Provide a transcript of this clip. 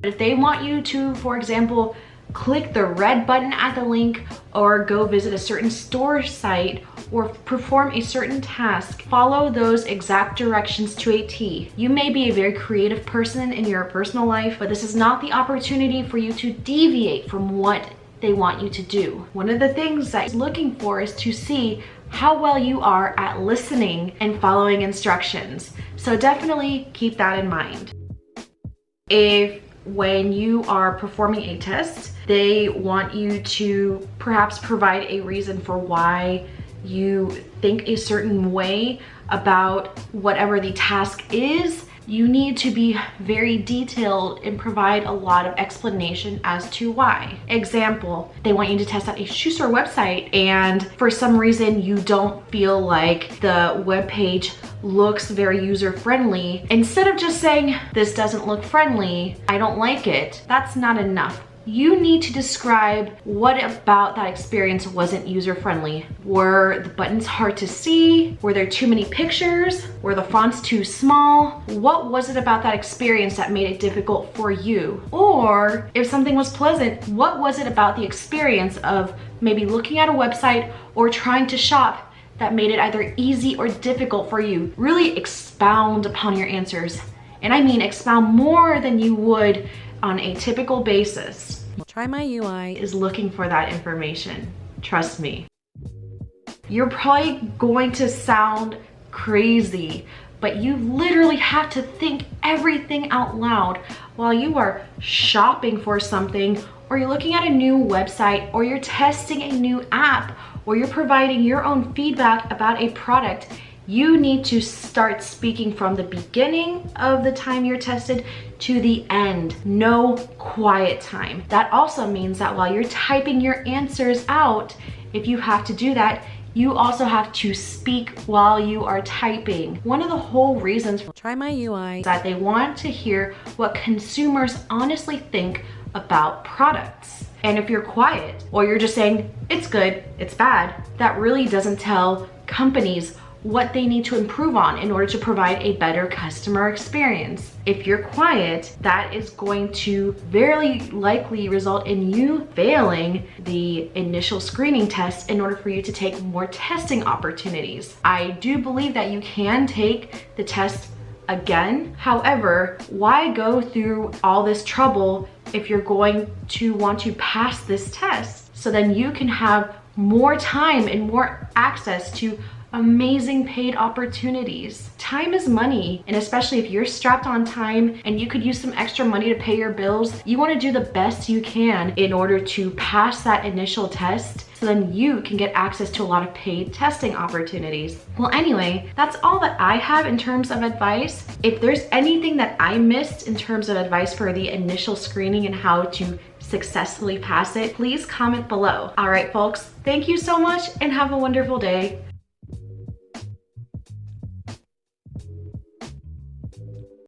If they want you to, for example, click the red button at the link or go visit a certain store site or perform a certain task, follow those exact directions to a T. You may be a very creative person in your personal life, but this is not the opportunity for you to deviate from what they want you to do. One of the things that he's looking for is to see how well you are at listening and following instructions. So definitely keep that in mind. If when you are performing a test, they want you to perhaps provide a reason for why you think a certain way about whatever the task is, you need to be very detailed and provide a lot of explanation as to why. Example, they want you to test out a shoe store website and for some reason you don't feel like the web page looks very user-friendly. Instead of just saying, this doesn't look friendly, I don't like it, that's not enough. You need to describe what about that experience wasn't user-friendly. Were the buttons hard to see? Were there too many pictures? Were the fonts too small? What was it about that experience that made it difficult for you? Or if something was pleasant, what was it about the experience of maybe looking at a website or trying to shop that made it either easy or difficult for you? Really expound upon your answers. And I mean expound more than you would on a typical basis. TryMyUi is looking for that information. Trust me. You're probably going to sound crazy, but you literally have to think everything out loud while you are shopping for something, or you're looking at a new website, or you're testing a new app, or you're providing your own feedback about a product. You need to start speaking from the beginning of the time you're tested to the end. No quiet time. That also means that while you're typing your answers out, if you have to do that, you also have to speak while you are typing. One of the whole reasons for TryMyUi is that they want to hear what consumers honestly think about products. And if you're quiet or you're just saying, it's good, it's bad, that really doesn't tell companies what they need to improve on in order to provide a better customer experience. If you're quiet, that is going to very likely result in you failing the initial screening test in order for you to take more testing opportunities. I do believe that you can take the test again. However, why go through all this trouble if you're going to want to pass this test? So then you can have more time and more access to amazing paid opportunities. Time is money, and especially if you're strapped on time and you could use some extra money to pay your bills, you want to do the best you can in order to pass that initial test so then you can get access to a lot of paid testing opportunities. Well, anyway, that's all that I have in terms of advice. If there's anything that I missed in terms of advice for the initial screening and how to successfully pass it, please comment below. All right, folks, thank you so much and have a wonderful day.